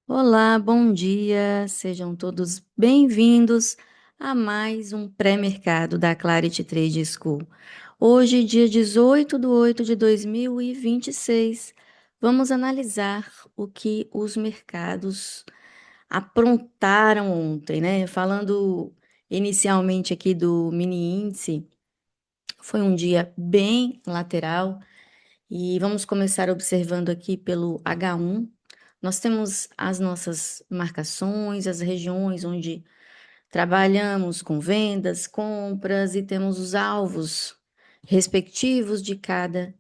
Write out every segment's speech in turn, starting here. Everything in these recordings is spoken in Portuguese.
Olá, bom dia, sejam todos bem-vindos a mais um pré-mercado da Clarity Trade School. Hoje, dia 18/8/2026, vamos analisar o que os mercados aprontaram ontem, né? Falando inicialmente aqui do mini índice, foi um dia bem lateral. E vamos começar observando aqui pelo H1. Nós temos as nossas marcações, as regiões onde trabalhamos com vendas, compras e temos os alvos respectivos de cada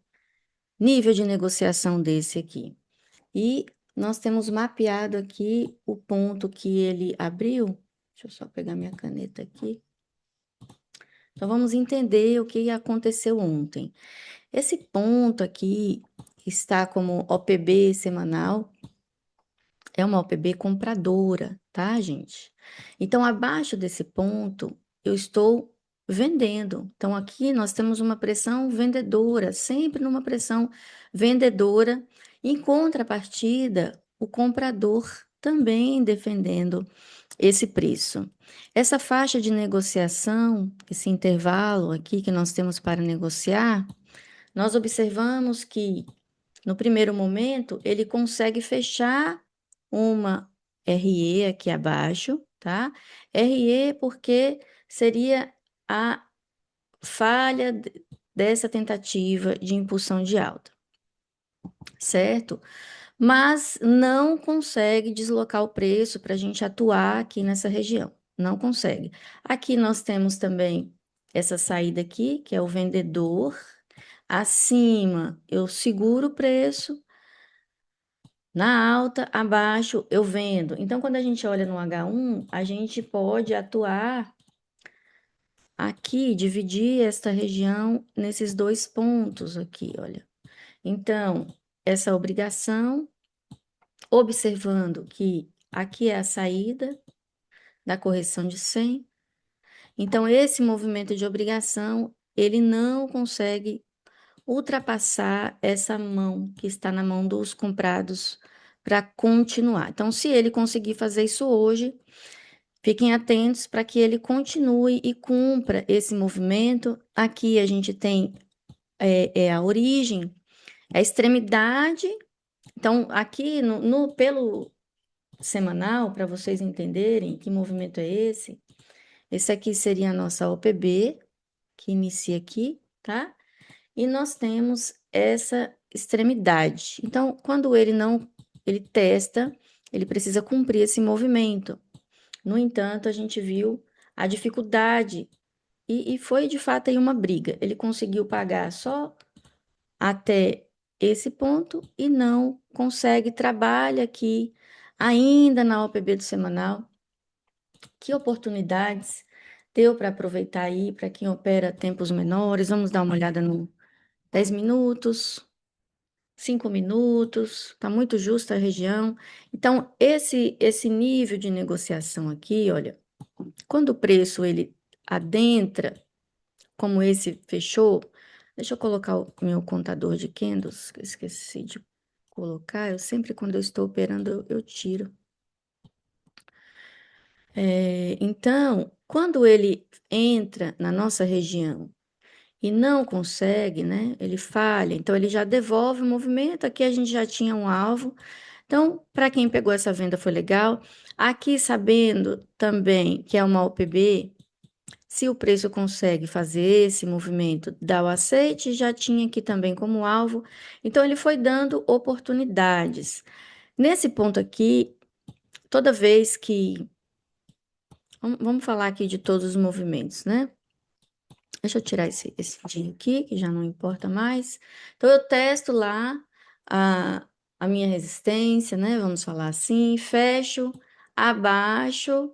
nível de negociação desse aqui. E nós temos mapeado aqui o ponto que ele abriu. Deixa eu só pegar minha caneta aqui. Então vamos entender o que aconteceu ontem. Esse ponto aqui está como OPB semanal, é uma OPB compradora, tá, gente? Então, abaixo desse ponto, eu estou vendendo. Então, aqui nós temos uma pressão vendedora, sempre numa pressão vendedora. Em contrapartida, o comprador também defendendo esse preço. Essa faixa de negociação, esse intervalo aqui que nós temos para negociar, nós observamos que, no primeiro momento, ele consegue fechar uma RE aqui abaixo, tá? RE porque seria a falha dessa tentativa de impulsão de alta, certo? Mas não consegue deslocar o preço para a gente atuar aqui nessa região. Não consegue. Aqui nós temos também essa saída aqui, que é o vendedor. Acima, eu seguro o preço. Na alta, abaixo, eu vendo. Então, quando a gente olha no H1, a gente pode atuar aqui, dividir esta região nesses dois pontos aqui, olha. Então, essa obrigação, observando que aqui é a saída da correção de 100. Então, esse movimento de obrigação, ele não consegue ultrapassar essa mão que está na mão dos comprados para continuar. Então, se ele conseguir fazer isso hoje, fiquem atentos para que ele continue e cumpra esse movimento. Aqui a gente tem a origem, a extremidade. Então, aqui pelo semanal, para vocês entenderem que movimento é esse aqui seria a nossa OPB, que inicia aqui, tá? E nós temos essa extremidade. Então, quando ele testa, ele precisa cumprir esse movimento. No entanto, a gente viu a dificuldade e foi de fato aí uma briga. Ele conseguiu pagar só até esse ponto e não consegue, trabalha aqui ainda na OPB do semanal. Que oportunidades deu para aproveitar aí para quem opera tempos menores? Vamos dar uma olhada no 10 minutos. 5 minutos, está muito justa a região. Então, esse nível de negociação aqui, olha, quando o preço ele adentra, como esse fechou, deixa eu colocar o meu contador de candles, que eu esqueci de colocar, eu sempre quando eu estou operando eu tiro. Então, quando ele entra na nossa região e não consegue, né? Ele falha, então ele já devolve o movimento. Aqui a gente já tinha um alvo. Então, para quem pegou essa venda foi legal. Aqui, sabendo também que é uma OPB, se o preço consegue fazer esse movimento, dá o aceite, já tinha aqui também como alvo. Então, ele foi dando oportunidades. Nesse ponto aqui, toda vez que. Vamos falar aqui de todos os movimentos, né? Deixa eu tirar esse dia aqui, que já não importa mais. Então, eu testo lá a, a minha resistência, né? Vamos falar assim, fecho abaixo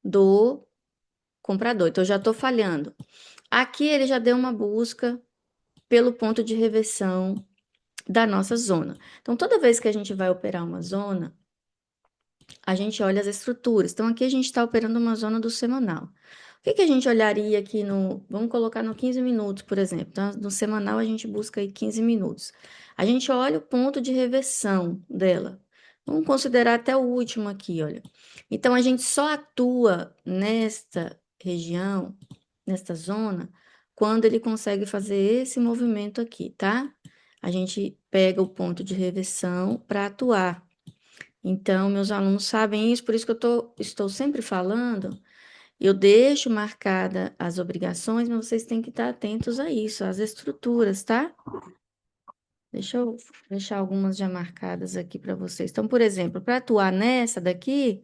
do comprador. Então, eu já estou falhando. Aqui ele já deu uma busca pelo ponto de reversão da nossa zona. Então, toda vez que a gente vai operar uma zona, a gente olha as estruturas. Então, aqui a gente está operando uma zona do semanal. O que que a gente olharia aqui no. Vamos colocar no 15 minutos, por exemplo. Então, no semanal, a gente busca aí 15 minutos. A gente olha o ponto de reversão dela. Vamos considerar até o último aqui, olha. Então, a gente só atua nesta região, nesta zona, quando ele consegue fazer esse movimento aqui, tá? A gente pega o ponto de reversão para atuar. Então, meus alunos sabem isso, por isso que estou sempre falando. Eu deixo marcada as obrigações, mas vocês têm que estar atentos a isso, às estruturas, tá? Deixa eu deixar algumas já marcadas aqui para vocês. Então, por exemplo, para atuar nessa daqui,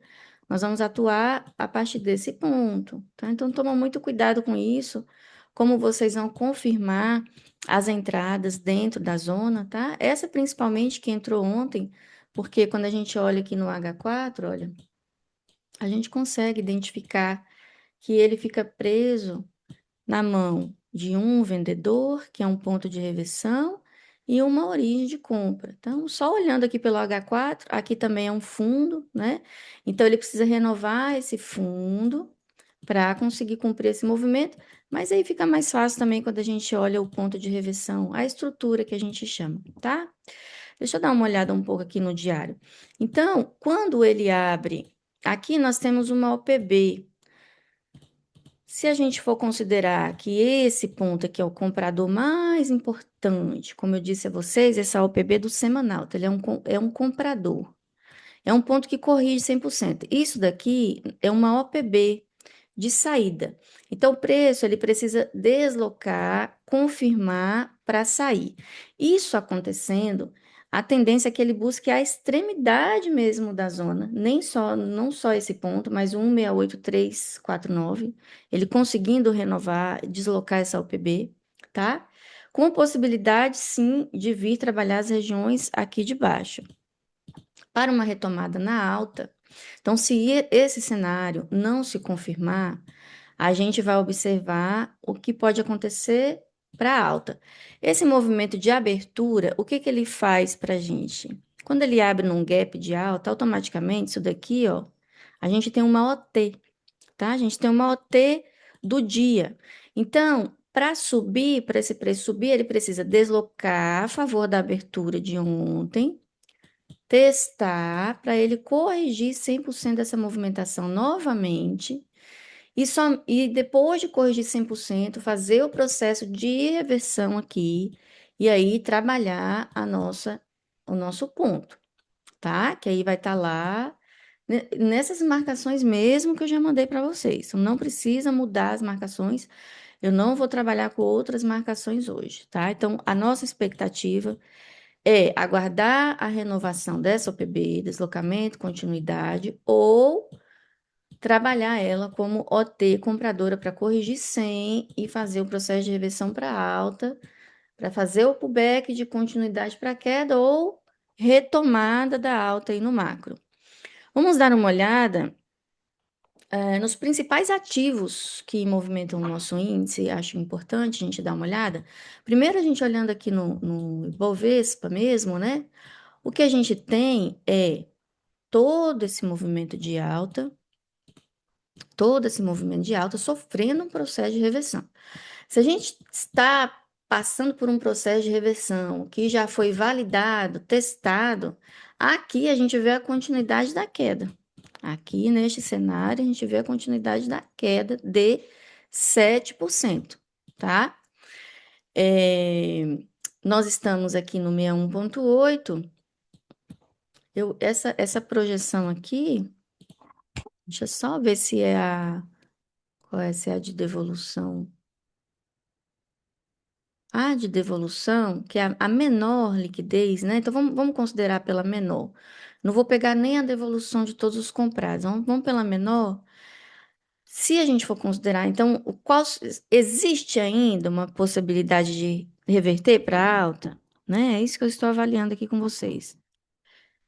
nós vamos atuar a partir desse ponto, tá? Então, toma muito cuidado com isso, como vocês vão confirmar as entradas dentro da zona, tá? Essa principalmente que entrou ontem, porque quando a gente olha aqui no H4, olha, a gente consegue identificar que ele fica preso na mão de um vendedor, que é um ponto de reversão, e uma origem de compra. Então, só olhando aqui pelo H4, aqui também é um fundo, né? Então, ele precisa renovar esse fundo para conseguir cumprir esse movimento, mas aí fica mais fácil também quando a gente olha o ponto de reversão, a estrutura que a gente chama, tá? Deixa eu dar uma olhada um pouco aqui no diário. Então, quando ele abre, aqui nós temos uma OPB. Se a gente for considerar que esse ponto aqui é o comprador mais importante, como eu disse a vocês, essa OPB do semanal, tá? Ele é um comprador. É um ponto que corrige 100%. Isso daqui é uma OPB de saída. Então, o preço ele precisa deslocar, confirmar para sair. Isso acontecendo, a tendência é que ele busque a extremidade mesmo da zona, nem só, não só esse ponto, mas o 168349, ele conseguindo renovar, deslocar essa OPB, tá? Com possibilidade, sim, de vir trabalhar as regiões aqui de baixo para uma retomada na alta. Então, se esse cenário não se confirmar, a gente vai observar o que pode acontecer para a alta. Esse movimento de abertura, o que que ele faz para a gente? Quando ele abre num gap de alta, automaticamente, isso daqui, ó, a gente tem uma OT, tá? A gente tem uma OT do dia. Então, para subir, para esse preço subir, ele precisa deslocar a favor da abertura de ontem, testar para ele corrigir 100% dessa movimentação novamente e depois de corrigir 100% fazer o processo de reversão aqui e aí trabalhar o nosso ponto, tá? Que aí vai estar lá nessas marcações mesmo que eu já mandei para vocês. Então, não precisa mudar as marcações. Eu não vou trabalhar com outras marcações hoje, tá? Então, a nossa expectativa é aguardar a renovação dessa OPB, deslocamento, continuidade, ou trabalhar ela como OT compradora para corrigir 100 e fazer o processo de reversão para alta, para fazer o pullback de continuidade para queda ou retomada da alta aí no macro. Vamos dar uma olhada nos principais ativos que movimentam o nosso índice, acho importante a gente dar uma olhada. Primeiro, a gente olhando aqui no Ibovespa mesmo, né? O que a gente tem é todo esse movimento de alta, todo esse movimento de alta sofrendo um processo de reversão. Se a gente está passando por um processo de reversão que já foi validado, testado, aqui a gente vê a continuidade da queda. Aqui neste cenário, a gente vê a continuidade da queda de 7%, tá? É, nós estamos aqui no 61,8. Essa projeção aqui, deixa eu só ver se é qual é, se é a de devolução. A de devolução, que é a menor liquidez, né? Então vamos considerar pela menor. Não vou pegar nem a devolução de todos os comprados, vamos pela menor. Se a gente for considerar, então, existe ainda uma possibilidade de reverter para alta, né? É isso que eu estou avaliando aqui com vocês.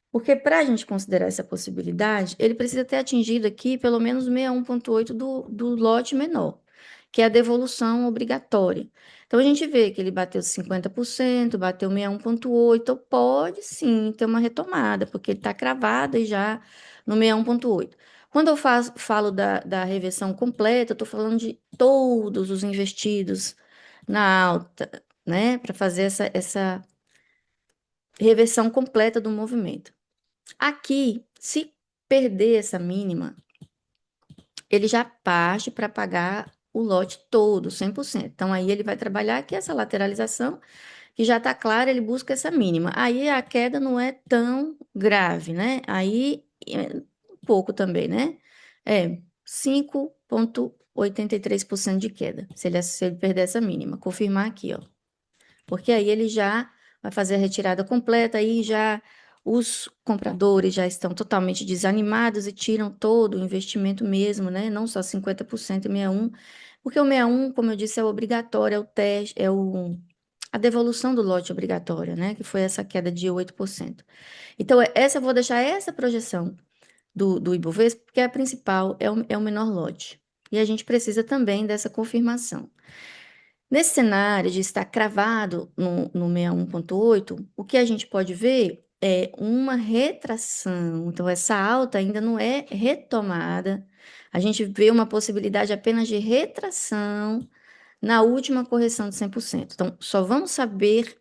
Porque para a gente considerar essa possibilidade, ele precisa ter atingido aqui pelo menos 61,8 do lote menor, que é a devolução obrigatória. Então a gente vê que ele bateu 50%, bateu 61,8, então pode sim ter uma retomada, porque ele está cravado aí já no 61,8. Quando eu falo da reversão completa, eu estou falando de todos os investidos na alta, né? Para fazer essa reversão completa do movimento. Aqui, se perder essa mínima, ele já parte para pagar o lote todo, 100%. Então, aí ele vai trabalhar aqui essa lateralização, que já está clara, ele busca essa mínima. Aí a queda não é tão grave, né? Aí, um pouco também, né? É 5,83% de queda, se ele perder essa mínima. Confirmar aqui, ó. Porque aí ele já vai fazer a retirada completa, aí já os compradores já estão totalmente desanimados e tiram todo o investimento mesmo, né? Não só 50% e 61, porque o 61, como eu disse, é obrigatório, é o teste, a devolução do lote obrigatória, né? Que foi essa queda de 8%. Então, essa eu vou deixar essa projeção do Ibovespa, porque a principal é o menor lote. E a gente precisa também dessa confirmação. Nesse cenário de estar cravado no 61,8, o que a gente pode ver é uma retração. Então, essa alta ainda não é retomada. A gente vê uma possibilidade apenas de retração na última correção de 100%. Então, só vamos saber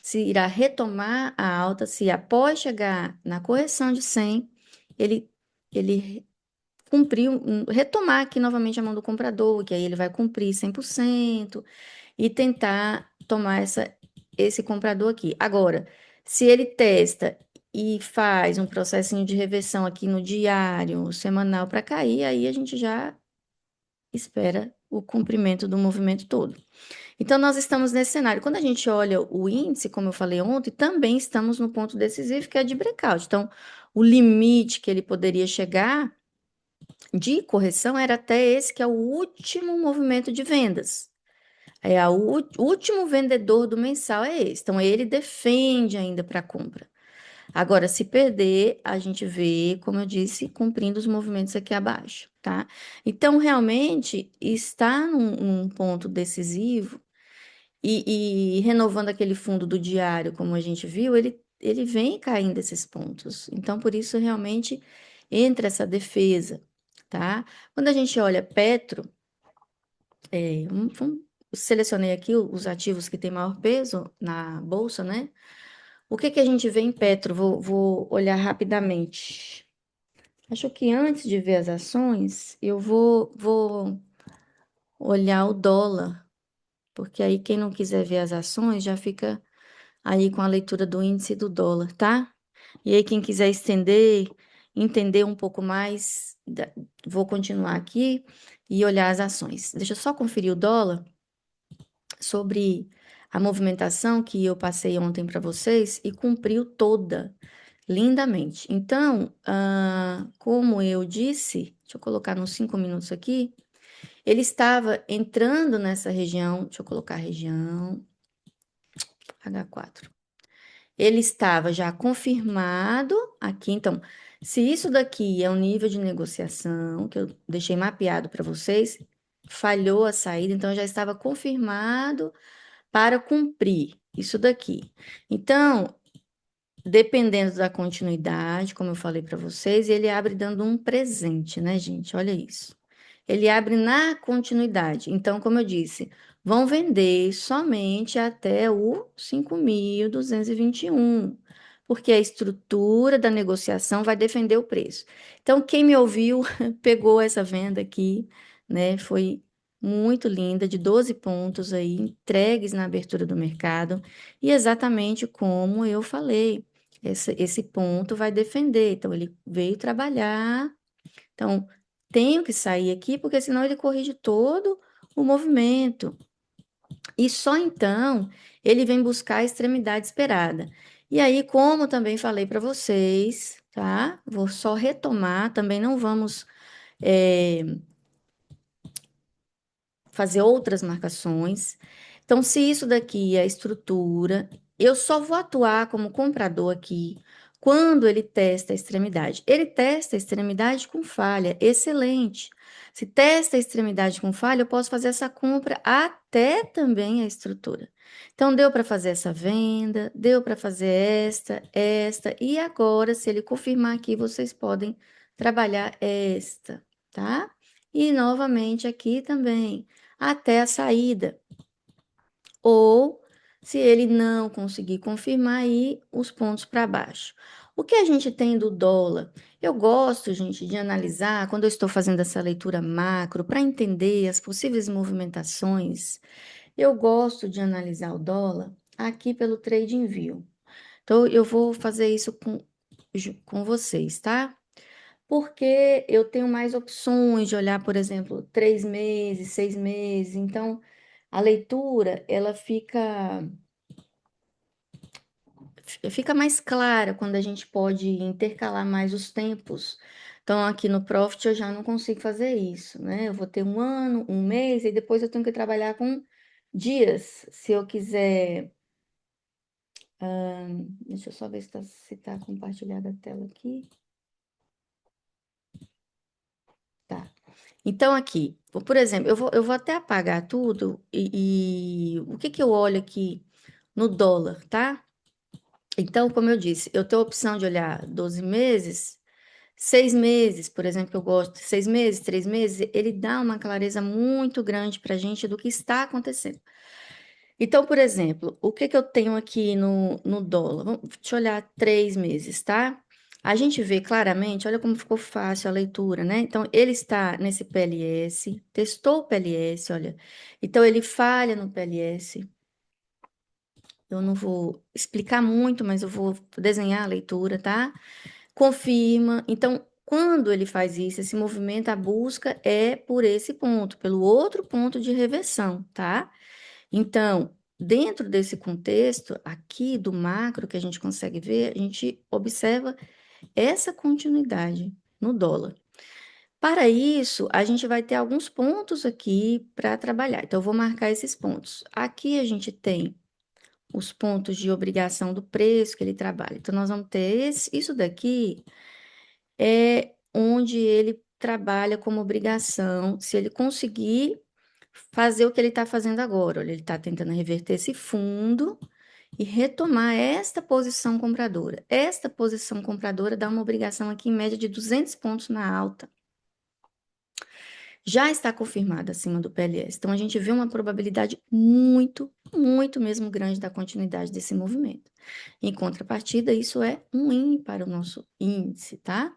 se irá retomar a alta se após chegar na correção de 100, ele cumprir, retomar aqui novamente a mão do comprador, que aí ele vai cumprir 100% e tentar tomar esse comprador aqui. Agora, se ele testa e faz um processinho de reversão aqui no diário, semanal para cair, aí a gente já espera o cumprimento do movimento todo. Então, nós estamos nesse cenário. Quando a gente olha o índice, como eu falei ontem, também estamos no ponto decisivo, que é de breakout. Então, o limite que ele poderia chegar de correção era até esse, que é o último movimento de vendas. O último vendedor do mensal é esse. Então, ele defende ainda para compra. Agora, se perder, a gente vê, como eu disse, cumprindo os movimentos aqui abaixo, tá? Então, realmente, está num ponto decisivo e renovando aquele fundo do diário, como a gente viu, ele vem caindo esses pontos. Então, por isso, realmente, entra essa defesa, tá? Quando a gente olha Petro, selecionei aqui os ativos que têm maior peso na bolsa, né? O que que a gente vê em Petro? Vou olhar rapidamente. Acho que antes de ver as ações, eu vou olhar o dólar, porque aí quem não quiser ver as ações já fica aí com a leitura do índice do dólar, tá? E aí quem quiser entender um pouco mais, vou continuar aqui e olhar as ações. Deixa eu só conferir o dólar sobre a movimentação que eu passei ontem para vocês e cumpriu toda lindamente. Então, como eu disse, deixa eu colocar nos 5 minutos aqui, ele estava entrando nessa região, deixa eu colocar a região H4. Ele estava já confirmado aqui, então, se isso daqui é um nível de negociação que eu deixei mapeado para vocês, falhou a saída, então já estava confirmado para cumprir isso daqui. Então, dependendo da continuidade, como eu falei para vocês, ele abre dando um presente, né, gente? Olha isso. Ele abre na continuidade. Então, como eu disse, vão vender somente até o 5.221, porque a estrutura da negociação vai defender o preço. Então, quem me ouviu pegou essa venda aqui, né? Foi muito linda, de 12 pontos aí, entregues na abertura do mercado, e exatamente como eu falei. Esse ponto vai defender. Então, ele veio trabalhar. Então, tenho que sair aqui, porque senão ele corrige todo o movimento. E só então ele vem buscar a extremidade esperada. E aí, como também falei para vocês, tá? Vou só retomar, também não vamos fazer outras marcações. Então, se isso daqui é a estrutura, eu só vou atuar como comprador aqui quando ele testa a extremidade. Ele testa a extremidade com falha, excelente. Se testa a extremidade com falha, eu posso fazer essa compra até também a estrutura. Então, deu para fazer essa venda, deu para fazer esta, e agora, se ele confirmar aqui, vocês podem trabalhar esta, tá? E novamente aqui também até a saída. Ou, se ele não conseguir confirmar, aí os pontos para baixo. O que a gente tem do dólar? Eu gosto, gente, de analisar, quando eu estou fazendo essa leitura macro, para entender as possíveis movimentações, eu gosto de analisar o dólar aqui pelo Trade View. Então, eu vou fazer isso com vocês, tá? Porque eu tenho mais opções de olhar, por exemplo, 3 meses, 6 meses. Então, a leitura, ela fica mais clara quando a gente pode intercalar mais os tempos. Então, aqui no Profit eu já não consigo fazer isso, né? Eu vou ter um ano, um mês, e depois eu tenho que trabalhar com dias, se eu quiser. Deixa eu só ver se tá compartilhada a tela aqui. Tá. Então, aqui, por exemplo, eu vou até apagar tudo e o que que eu olho aqui no dólar, tá? Então, como eu disse, eu tenho a opção de olhar 12 meses, 6 meses, por exemplo, que eu gosto, 6 meses, 3 meses, ele dá uma clareza muito grande para a gente do que está acontecendo. Então, por exemplo, o que que eu tenho aqui no dólar? Deixa eu olhar 3 meses, tá? A gente vê claramente, olha como ficou fácil a leitura, né? Então, ele está nesse PLS, testou o PLS, olha. Então, ele falha no PLS. Eu não vou explicar muito, mas eu vou desenhar a leitura, tá? Confirma. Então, quando ele faz isso, esse movimento, a busca é por esse ponto, pelo outro ponto de reversão, tá? Então, dentro desse contexto aqui do macro que a gente consegue ver, a gente observa essa continuidade no dólar. Para isso, a gente vai ter alguns pontos aqui para trabalhar. Então, eu vou marcar esses pontos. Aqui a gente tem os pontos de obrigação do preço que ele trabalha. Então, nós vamos ter isso daqui é onde ele trabalha como obrigação, se ele conseguir fazer o que ele está fazendo agora. Olha, ele está tentando reverter esse fundo e retomar esta posição compradora. Esta posição compradora dá uma obrigação aqui em média de 200 pontos na alta. Já está confirmada acima do PLS. Então, a gente vê uma probabilidade muito, muito mesmo grande da continuidade desse movimento. Em contrapartida, isso é um win para o nosso índice, tá?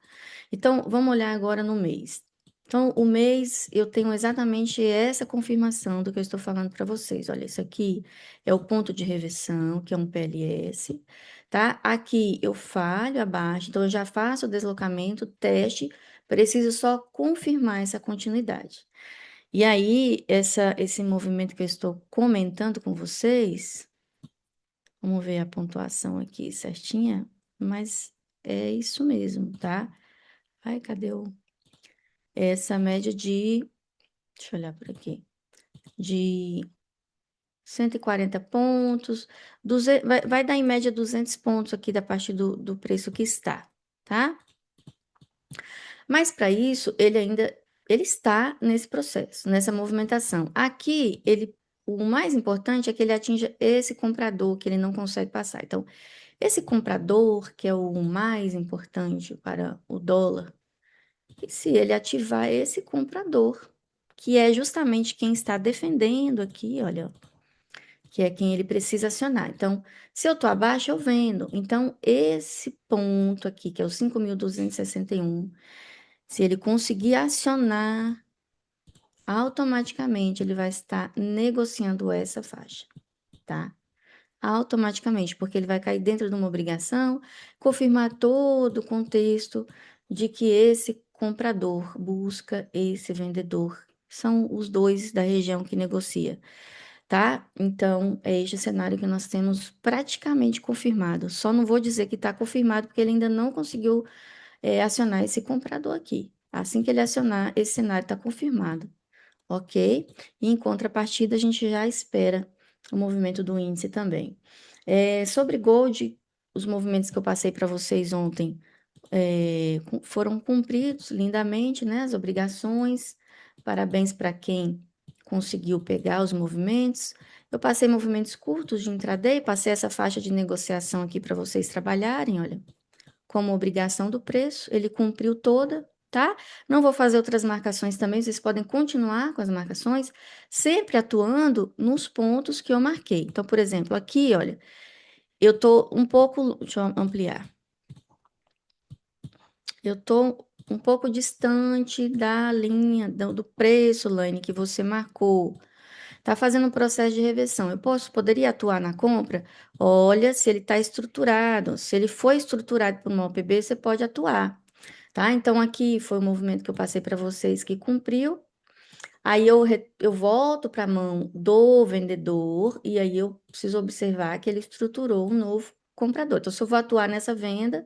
Então, vamos olhar agora no mês. Então, o mês, eu tenho exatamente essa confirmação do que eu estou falando para vocês. Olha, isso aqui é o ponto de reversão, que é um PLS, tá? Aqui eu falho abaixo, então eu já faço o deslocamento, teste, preciso só confirmar essa continuidade. E aí, esse movimento que eu estou comentando com vocês, vamos ver a pontuação aqui certinha, mas é isso mesmo, tá? Ai, cadê essa média deixa eu olhar por aqui, de 140 pontos, vai dar em média 200 pontos aqui da parte do preço que está, tá? Mas para isso, ele está nesse processo, nessa movimentação. Aqui, o mais importante é que ele atinja esse comprador que ele não consegue passar. Então, esse comprador, que é o mais importante para o dólar, e se ele ativar esse comprador, que é justamente quem está defendendo aqui, olha, que é quem ele precisa acionar. Então, se eu estou abaixo, eu vendo. Então, esse ponto aqui, que é o 5.261, se ele conseguir acionar, automaticamente ele vai estar negociando essa faixa, tá? Automaticamente, porque ele vai cair dentro de uma obrigação, confirmar todo o contexto de que esse comprador busca esse vendedor. São os dois da região que negocia, tá? Então, é este cenário que nós temos praticamente confirmado. Só não vou dizer que está confirmado, porque ele ainda não conseguiu acionar esse comprador aqui. Assim que ele acionar, esse cenário está confirmado, ok? E em contrapartida, a gente já espera o movimento do índice também. Sobre Gold, os movimentos que eu passei para vocês ontem foram cumpridos lindamente, né? As obrigações. Parabéns para quem conseguiu pegar os movimentos. Eu passei movimentos curtos de intraday, passei essa faixa de negociação aqui para vocês trabalharem, olha, como obrigação do preço, ele cumpriu toda, tá? Não vou fazer outras marcações também, vocês podem continuar com as marcações, sempre atuando nos pontos que eu marquei. Então, por exemplo, aqui, olha, eu tô um pouco, deixa eu ampliar. Eu tô um pouco distante da linha do preço, Laine, que você marcou. Tá fazendo um processo de reversão. Poderia atuar na compra? Olha, se ele está estruturado. Se ele foi estruturado por uma OPB, você pode atuar, tá? Então, aqui foi o movimento que eu passei para vocês que cumpriu. Aí eu volto para a mão do vendedor e aí eu preciso observar que ele estruturou um novo comprador. Então, se eu vou atuar nessa venda,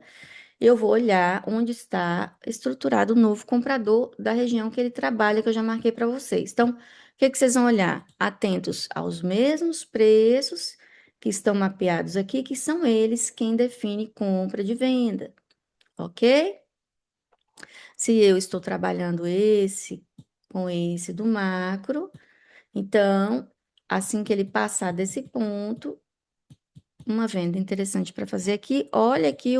eu vou olhar onde está estruturado o novo comprador da região que ele trabalha, que eu já marquei para vocês. Então, o que que vocês vão olhar? Atentos aos mesmos preços que estão mapeados aqui, que são eles quem define compra de venda, ok? Se eu estou trabalhando esse com esse do macro, então, assim que ele passar desse ponto, uma venda interessante para fazer aqui. Olha aqui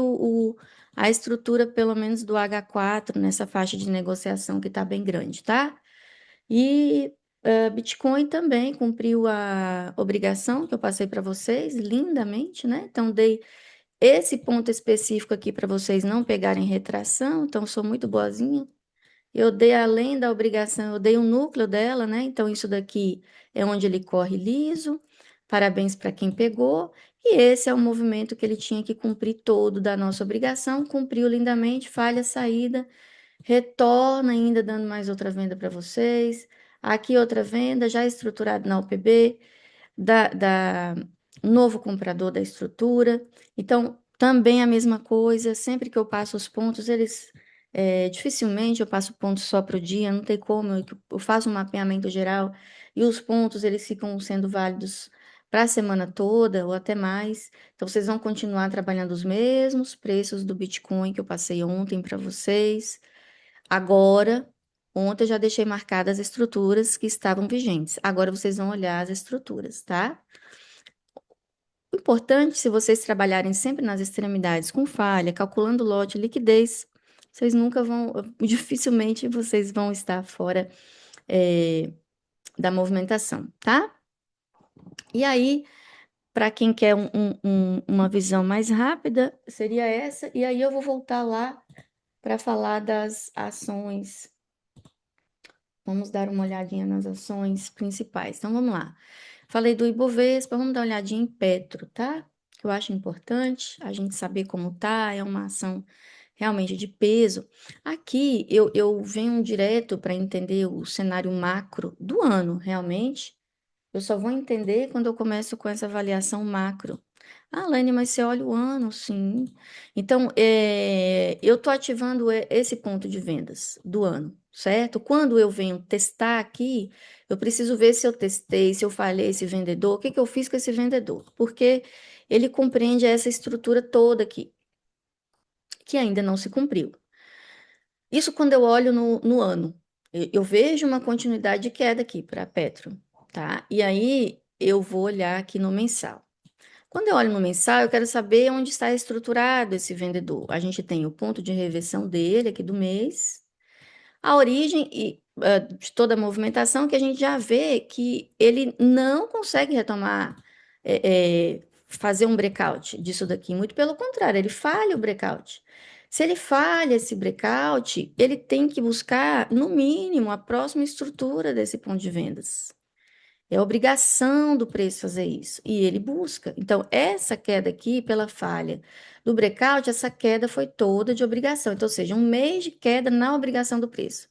a estrutura, pelo menos do H4, nessa faixa de negociação que está bem grande, tá? E Bitcoin também cumpriu a obrigação que eu passei para vocês, lindamente, né? Então, dei esse ponto específico aqui para vocês não pegarem retração, então sou muito boazinha. Eu dei além da obrigação, eu dei um núcleo dela, né? Então, isso daqui é onde ele corre liso. Parabéns para quem pegou. E esse é o movimento que ele tinha que cumprir todo da nossa obrigação. Cumpriu lindamente, falha a saída, retorna ainda dando mais outra venda para vocês. Aqui outra venda, já estruturado na UPB da novo comprador da estrutura. Então, também a mesma coisa, sempre que eu passo os pontos, dificilmente eu passo pontos só para o dia, não tem como, eu faço um mapeamento geral e os pontos eles ficam sendo válidos para a semana toda ou até mais. Então, vocês vão continuar trabalhando os mesmos preços do Bitcoin que eu passei ontem para vocês. Agora, ontem eu já deixei marcadas as estruturas que estavam vigentes. Agora vocês vão olhar as estruturas, tá? O importante, se vocês trabalharem sempre nas extremidades com falha, calculando lote, liquidez, vocês nunca vão, dificilmente vocês vão estar fora, é, da movimentação, tá? E aí, para quem quer uma visão mais rápida, seria essa. E aí eu vou voltar lá para falar das ações. Vamos dar uma olhadinha nas ações principais. Então, vamos lá. Falei do Ibovespa, vamos dar uma olhadinha em Petro, tá? Que eu acho importante a gente saber como tá, é uma ação realmente de peso. Aqui eu venho direto para entender o cenário macro do ano, realmente. Eu só vou entender quando eu começo com essa avaliação macro. Ah, Lene, mas você olha o ano, sim. Então, eu estou ativando esse ponto de vendas do ano, certo? Quando eu venho testar aqui, eu preciso ver se eu testei, se eu falhei esse vendedor, o que que eu fiz com esse vendedor, porque ele compreende essa estrutura toda aqui, que ainda não se cumpriu. Isso quando eu olho no ano. Eu vejo uma continuidade de queda aqui para Petro, tá? E aí eu vou olhar aqui no mensal. Quando eu olho no mensal, eu quero saber onde está estruturado esse vendedor. A gente tem o ponto de reversão dele aqui do mês, a origem de toda a movimentação, que a gente já vê que ele não consegue retomar, fazer um breakout disso daqui. Muito pelo contrário, ele falha o breakout. Se ele falha esse breakout, ele tem que buscar, no mínimo, a próxima estrutura desse ponto de vendas. É obrigação do preço fazer isso. E ele busca. Então, essa queda aqui, pela falha do breakout, essa queda foi toda de obrigação. Então, ou seja, um mês de queda na obrigação do preço.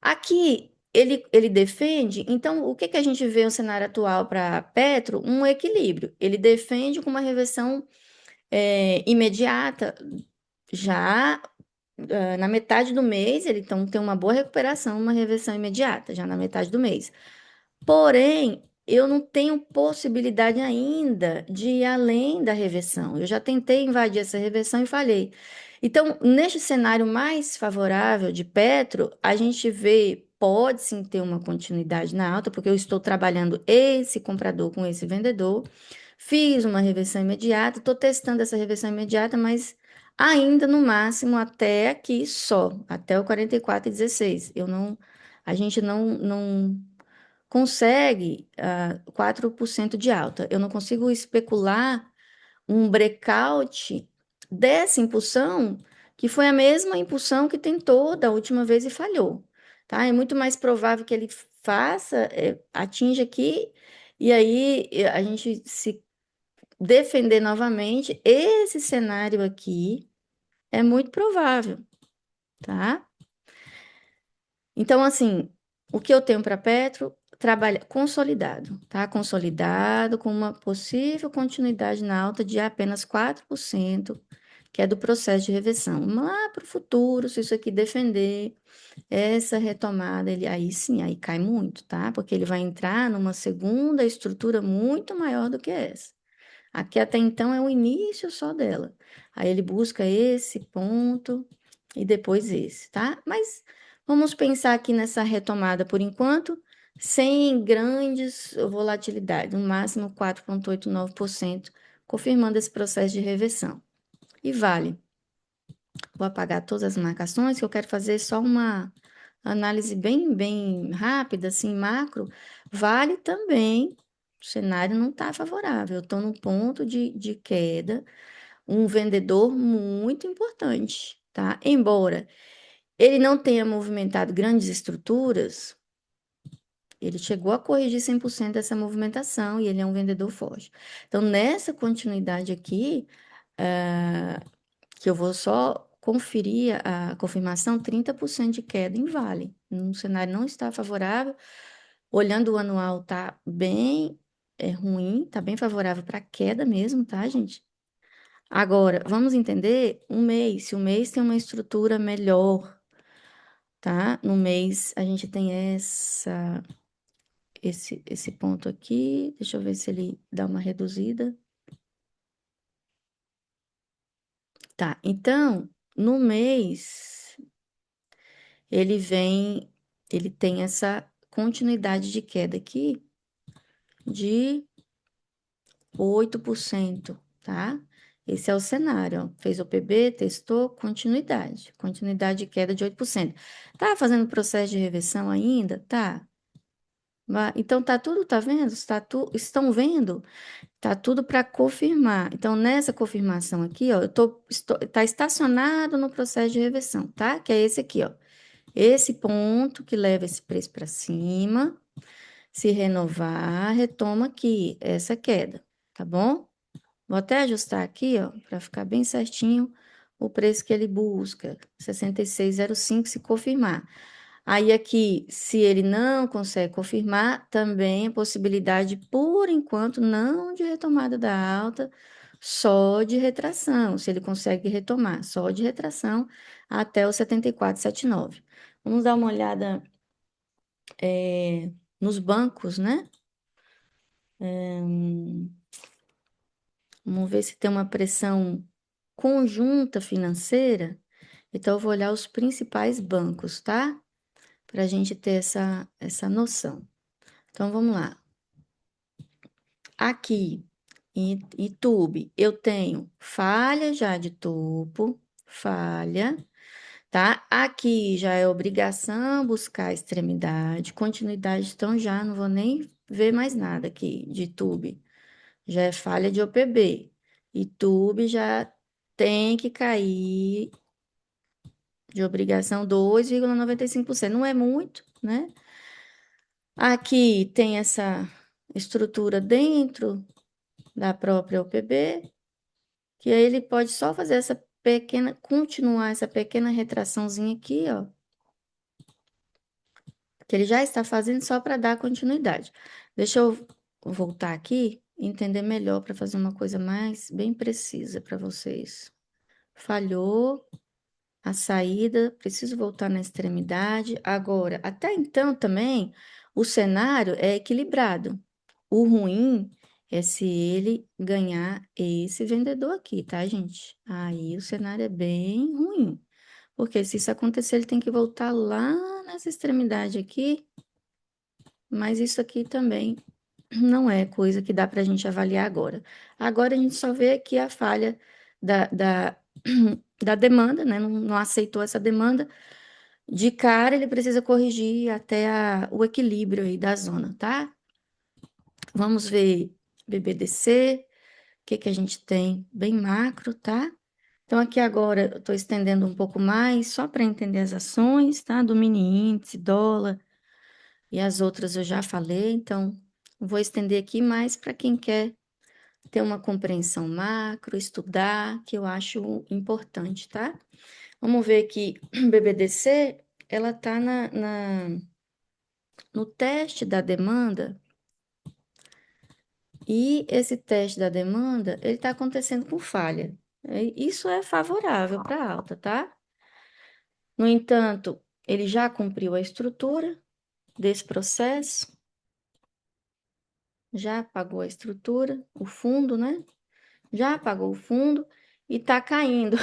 Aqui, ele defende. Então, o que que a gente vê no cenário atual para Petro? Um equilíbrio. Ele defende com uma reversão imediata, já na metade do mês, ele então tem uma boa recuperação, uma reversão imediata, já na metade do mês. Porém, eu não tenho possibilidade ainda de ir além da reversão. Eu já tentei invadir essa reversão e falhei. Então, neste cenário mais favorável de Petro, a gente vê, pode sim ter uma continuidade na alta, porque eu estou trabalhando esse comprador com esse vendedor, fiz uma reversão imediata, estou testando essa reversão imediata, mas ainda no máximo até aqui só, até o 44,16. A gente não consegue 4% de alta. Eu não consigo especular um breakout dessa impulsão que foi a mesma impulsão que tentou da última vez e falhou, tá? É muito mais provável que ele faça, atinja aqui, e aí a gente se defender novamente. Esse cenário aqui é muito provável, tá? Então, assim, o que eu tenho para Petro, trabalha consolidado, tá? Consolidado com uma possível continuidade na alta de apenas 4%, que é do processo de reversão. Lá para o futuro, se isso aqui defender essa retomada, ele aí sim, aí cai muito, tá? Porque ele vai entrar numa segunda estrutura muito maior do que essa. Aqui até então é o início só dela. Aí ele busca esse ponto e depois esse, tá? Mas vamos pensar aqui nessa retomada por enquanto, sem grandes volatilidades, no máximo 4,89%, confirmando esse processo de reversão. E vale. Vou apagar todas as marcações, que eu quero fazer só uma análise bem rápida, assim, macro. Vale também, o cenário não está favorável. Eu estou num ponto de queda, um vendedor muito importante, tá? Embora ele não tenha movimentado grandes estruturas, ele chegou a corrigir 100% dessa movimentação e ele é um vendedor forte. Então, nessa continuidade aqui, que eu vou só conferir a confirmação, 30% de queda em Vale. Um cenário não está favorável. Olhando o anual, tá bem ruim, tá bem favorável para queda mesmo, tá, gente? Agora, vamos entender um mês. Se o mês tem uma estrutura melhor, tá? No mês a gente tem esse ponto aqui. Deixa eu ver se ele dá uma reduzida. Tá, então, no mês ele tem essa continuidade de queda aqui de 8%, tá? Esse é o cenário, ó. Fez o PB, testou, continuidade de queda de 8%. Tá fazendo processo de reversão ainda? Tá. Então tá tudo, tá vendo? Estão vendo? Tá tudo para confirmar. Então, nessa confirmação aqui, ó, tá estacionado no processo de reversão, tá? Que é esse aqui, ó. Esse ponto que leva esse preço para cima, se renovar, retoma aqui essa queda, tá bom? Vou até ajustar aqui, ó, para ficar bem certinho o preço que ele busca, 66,05 se confirmar. Aí aqui, se ele não consegue confirmar, também a possibilidade, por enquanto, não de retomada da alta, só de retração, se ele consegue retomar, só de retração até o 74,79. Vamos dar uma olhada nos bancos, né? Vamos ver se tem uma pressão conjunta financeira. Então, eu vou olhar os principais bancos, tá? Para a gente ter essa noção. Então, vamos lá. Aqui, em YouTube, eu tenho falha já de topo, falha, tá? Aqui já é obrigação buscar extremidade, continuidade, então já não vou nem ver mais nada aqui de YouTube. Já é falha de OPB. YouTube já tem que cair de obrigação 2,95%. Não é muito, né? Aqui tem essa estrutura dentro da própria OPB, que aí ele pode só fazer essa pequena, continuar essa pequena retraçãozinha aqui, ó, que ele já está fazendo só para dar continuidade. Deixa eu voltar aqui e entender melhor para fazer uma coisa mais bem precisa para vocês. Falhou a saída, preciso voltar na extremidade. Agora, até então também, o cenário é equilibrado. O ruim é se ele ganhar esse vendedor aqui, tá, gente? Aí o cenário é bem ruim. Porque se isso acontecer, ele tem que voltar lá nessa extremidade aqui. Mas isso aqui também não é coisa que dá para a gente avaliar agora. Agora a gente só vê aqui a falha da da demanda, né? Não aceitou essa demanda. De cara, ele precisa corrigir até o equilíbrio aí da zona, tá? Vamos ver BBDC, o que que a gente tem bem macro, tá? Então, aqui agora eu estou estendendo um pouco mais, só para entender as ações, tá? Do mini índice, dólar e as outras eu já falei. Então, vou estender aqui mais para quem quer ter uma compreensão macro, estudar, que eu acho importante, tá? Vamos ver que BBDC, ela tá no teste da demanda, e esse teste da demanda, ele está acontecendo com falha. Isso é favorável para a alta, tá? No entanto, ele já cumpriu a estrutura desse processo, já pagou a estrutura, o fundo, né? Já pagou o fundo e está caindo.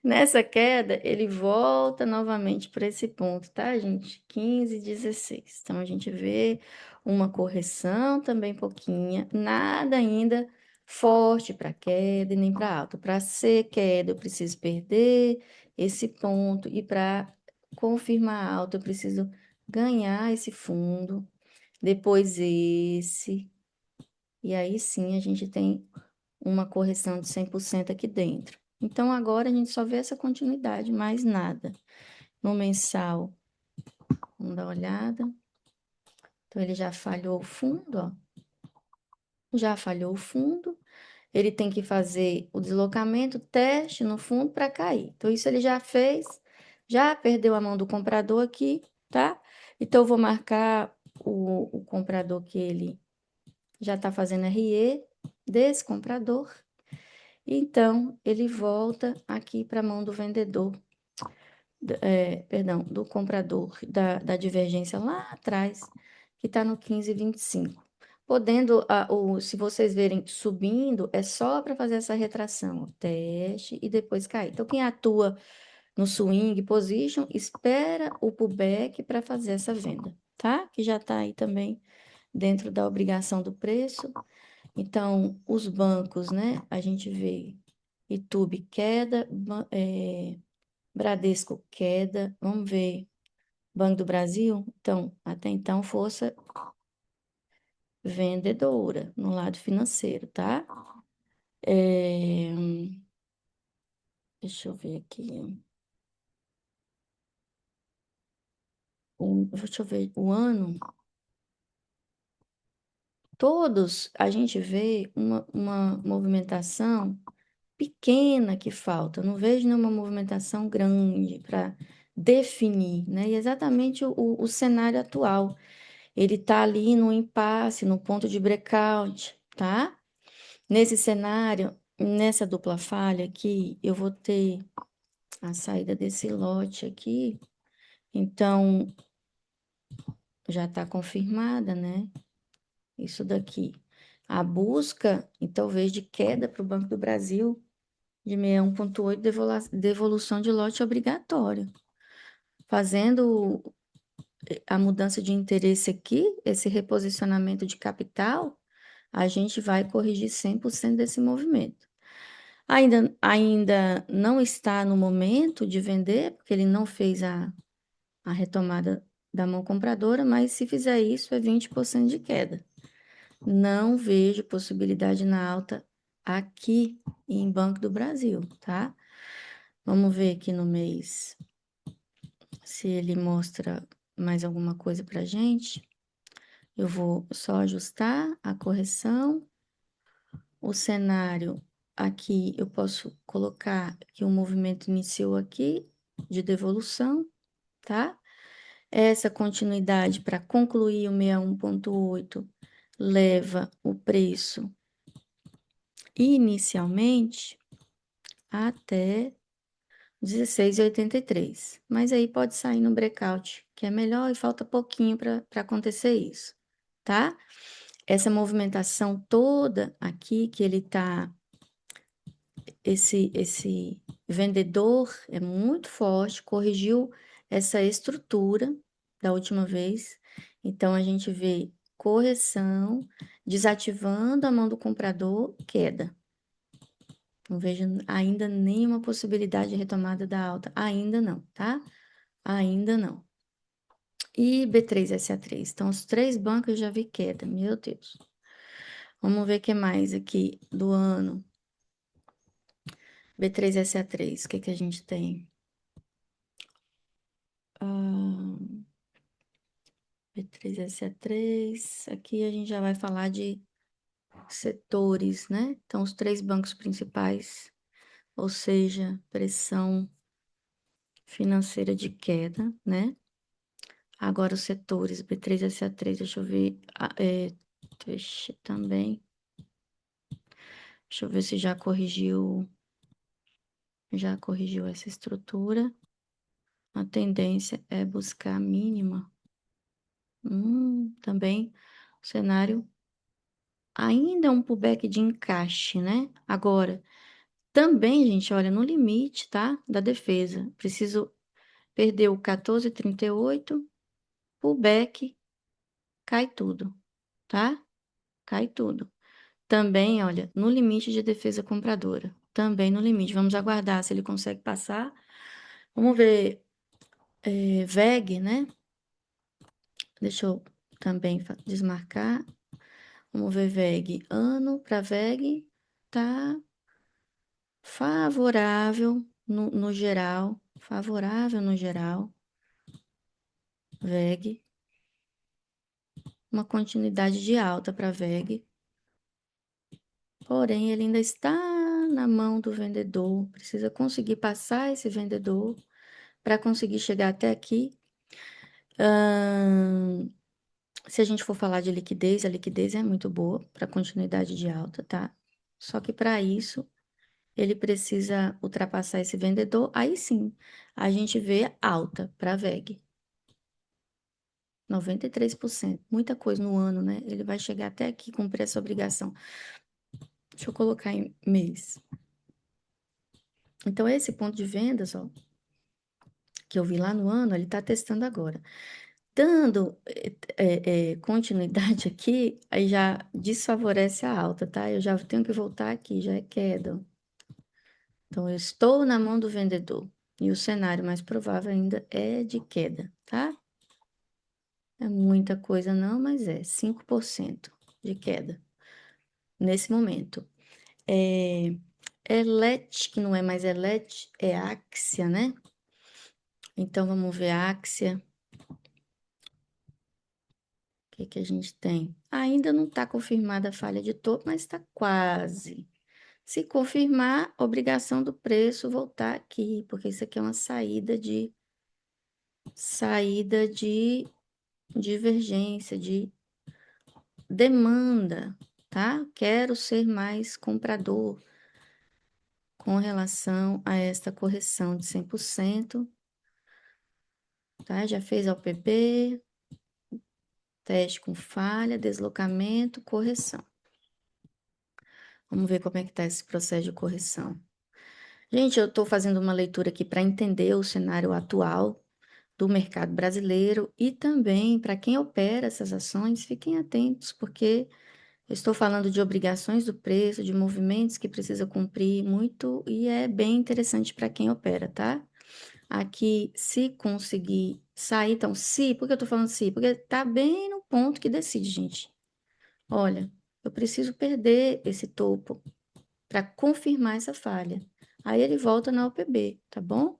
Nessa queda, ele volta novamente para esse ponto, tá, gente? 15, 16. Então, a gente vê uma correção também pouquinha, nada ainda forte para queda e nem para alta. Para ser queda, eu preciso perder esse ponto, e para confirmar alta, eu preciso ganhar esse fundo, depois esse, e aí sim a gente tem uma correção de 100% aqui dentro. Então, agora a gente só vê essa continuidade, mais nada. No mensal, vamos dar uma olhada. Então, ele já falhou o fundo, ó. Já falhou o fundo. Ele tem que fazer o deslocamento, teste no fundo para cair. Então, isso ele já fez. Já perdeu a mão do comprador aqui, tá? Então, eu vou marcar o comprador que ele já está fazendo RE desse comprador. Então, ele volta aqui para a mão do vendedor, perdão, do comprador, da divergência lá atrás, que está no 15,25. Podendo, se vocês verem subindo, é só para fazer essa retração, ó, teste e depois cair. Então, quem atua no swing position, espera o pullback para fazer essa venda, tá? Que já está aí também dentro da obrigação do preço. Então, os bancos, né? A gente vê Itube queda, Bradesco queda, vamos ver Banco do Brasil. Então, até então, força vendedora no lado financeiro, tá? É, deixa eu ver aqui. Deixa eu ver o ano. Todos a gente vê uma movimentação pequena que falta. Eu não vejo nenhuma movimentação grande para definir, né? E exatamente o cenário atual. Ele está ali no impasse, no ponto de breakout, tá? Nesse cenário, nessa dupla falha aqui, eu vou ter a saída desse lote aqui. Então, já está confirmada, né? Isso daqui. A busca, e talvez, de queda para o Banco do Brasil de 61,8, devolução de lote obrigatório. Fazendo a mudança de interesse aqui, esse reposicionamento de capital, a gente vai corrigir 100% desse movimento. Ainda não está no momento de vender, porque ele não fez a retomada da mão compradora, mas se fizer isso, é 20% de queda. Não vejo possibilidade na alta aqui em Banco do Brasil, tá? Vamos ver aqui no mês se ele mostra mais alguma coisa para gente. Eu vou só ajustar a correção. O cenário aqui, eu posso colocar que o movimento iniciou aqui de devolução, tá? Essa continuidade para concluir o 61,8 leva o preço inicialmente até 16,83. Mas aí pode sair no breakout, que é melhor, e falta pouquinho para acontecer isso, tá? Essa movimentação toda aqui que ele tá, esse vendedor é muito forte, corrigiu essa estrutura da última vez. Então a gente vê correção, desativando a mão do comprador, queda. Não vejo ainda nenhuma possibilidade de retomada da alta. Ainda não, tá? Ainda não. E B3SA3. Então, os três bancos eu já vi queda. Meu Deus. Vamos ver o que mais aqui do ano. B3SA3, o que que a gente tem? Ah, B3SA3, aqui a gente já vai falar de setores, né? Então, os três bancos principais, ou seja, pressão financeira de queda, né? Agora, os setores, B3SA3, deixa eu ver, também, deixa eu ver se já corrigiu essa estrutura. A tendência é buscar a mínima. Também o cenário ainda é um pullback de encaixe, né? Agora, também, gente, olha, no limite, tá? Da defesa. Preciso perder o 14,38, pullback, cai tudo, tá? Cai tudo. Também, olha, no limite de defesa compradora. Também no limite. Vamos aguardar se ele consegue passar. Vamos ver, VEG, né? Deixa eu também desmarcar. Vamos ver VEG. Ano para VEG tá favorável no geral. Favorável no geral. VEG. Uma continuidade de alta para VEG. Porém, ele ainda está na mão do vendedor. Precisa conseguir passar esse vendedor para conseguir chegar até aqui. Se a gente for falar de liquidez, a liquidez é muito boa para continuidade de alta, tá? Só que para isso, ele precisa ultrapassar esse vendedor. Aí sim, a gente vê alta para a VEG. 93%. Muita coisa no ano, né? Ele vai chegar até aqui cumprir essa obrigação. Deixa eu colocar em mês. Então, esse ponto de vendas, ó, que eu vi lá no ano, ele está testando agora. Dando continuidade aqui, aí já desfavorece a alta, tá? Eu já tenho que voltar aqui, já é queda. Então, eu estou na mão do vendedor. E o cenário mais provável ainda é de queda, tá? É muita coisa não, mas é 5% de queda nesse momento. Elet, que não é mais Elet, é Axia, né? Então, vamos ver a Axia. O que que a gente tem? Ainda não está confirmada a falha de topo, mas está quase. Se confirmar, obrigação do preço voltar aqui, porque isso aqui é uma saída de divergência, de demanda, tá? Quero ser mais comprador com relação a esta correção de 100%, tá? Já fez a OPB, teste com falha, deslocamento, correção. Vamos ver como é que está esse processo de correção. Gente, eu estou fazendo uma leitura aqui para entender o cenário atual do mercado brasileiro e também para quem opera essas ações, fiquem atentos, porque eu estou falando de obrigações do preço, de movimentos que precisa cumprir muito e é bem interessante para quem opera, tá? Aqui, se conseguir sair, então, por que eu estou falando se? Porque está bem no ponto que decide, gente. Olha, eu preciso perder esse topo para confirmar essa falha. Aí ele volta na UPB, tá bom?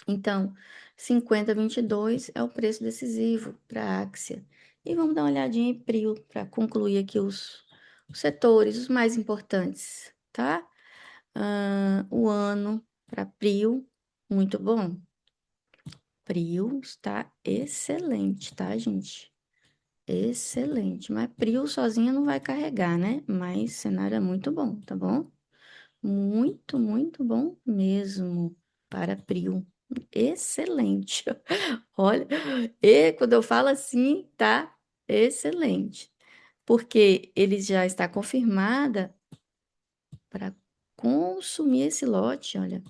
Então, 50,22 é o preço decisivo para a Axia. E vamos dar uma olhadinha em PRIO para concluir aqui os setores, os mais importantes, tá? O ano para PRIO, muito bom. PRIO está excelente, tá, gente? Excelente. Mas PRIO sozinha não vai carregar, né? Mas o cenário é muito bom, tá bom? Muito, muito bom mesmo para PRIO. Excelente. Olha, e quando eu falo assim, tá excelente. Porque ele já está confirmada para consumir esse lote, olha.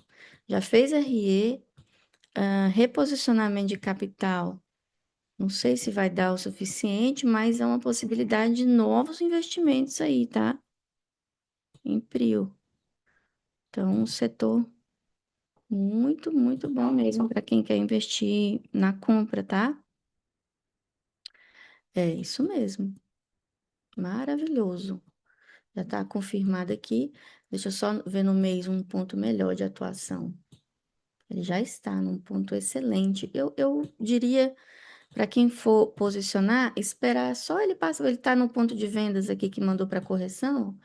Já fez RE, reposicionamento de capital. Não sei se vai dar o suficiente, mas é uma possibilidade de novos investimentos aí, tá? Em PRIO. Então, um setor muito, muito bom mesmo para quem quer investir na compra, tá? É isso mesmo. Maravilhoso. Já está confirmado aqui. Deixa eu só ver no mês um ponto melhor de atuação. Ele já está num ponto excelente. Eu diria, para quem for posicionar, esperar só ele passar. Ele está no ponto de vendas aqui que mandou para correção.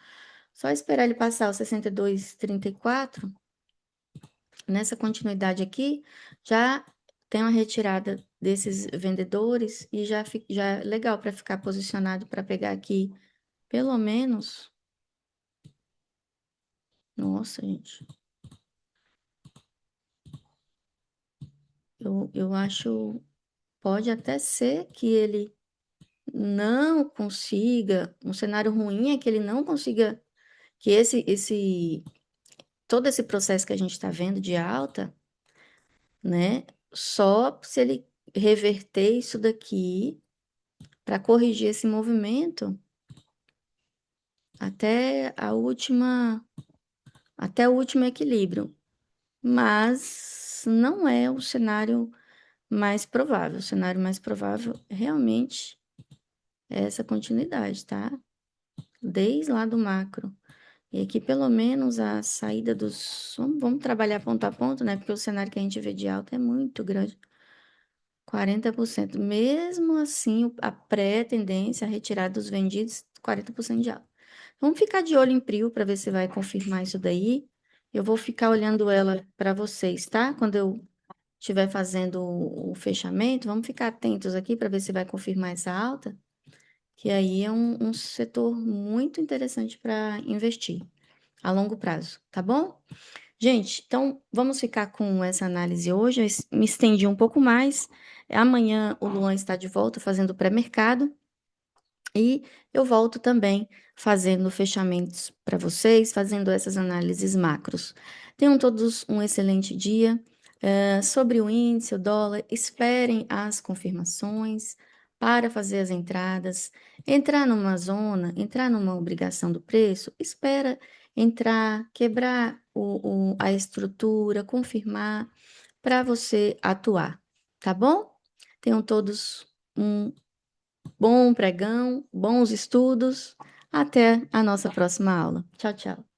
Só esperar ele passar o 62,34. Nessa continuidade aqui, já tem uma retirada desses vendedores e já é legal para ficar posicionado para pegar aqui, pelo menos. Nossa, gente. Eu acho. Pode até ser que ele não consiga, um cenário ruim é que ele não consiga, que todo esse processo que a gente está vendo de alta, né? Só se ele reverter isso daqui para corrigir esse movimento até até o último equilíbrio. Mas não é o cenário mais provável. O cenário mais provável realmente é essa continuidade, tá? Desde lá do macro. E aqui, pelo menos, a saída dos. Vamos trabalhar ponto a ponto, né? Porque o cenário que a gente vê de alta é muito grande. 40%. Mesmo assim, a pré-tendência, a retirada dos vendidos, 40% de alta. Vamos ficar de olho em Prio para ver se vai confirmar isso daí. Eu vou ficar olhando ela para vocês, tá? Quando eu estiver fazendo o fechamento, vamos ficar atentos aqui para ver se vai confirmar essa alta, que aí é um setor muito interessante para investir a longo prazo, tá bom? Gente, então vamos ficar com essa análise hoje. Me estendi um pouco mais. Amanhã o Luan está de volta fazendo pré-mercado. E eu volto também fazendo fechamentos para vocês, fazendo essas análises macros. Tenham todos um excelente dia. Sobre o índice, o dólar, esperem as confirmações para fazer as entradas. Entrar numa zona, entrar numa obrigação do preço, espera entrar, quebrar a estrutura, confirmar para você atuar, tá bom? Tenham todos um bom pregão, bons estudos. Até a nossa próxima aula. Tchau, tchau.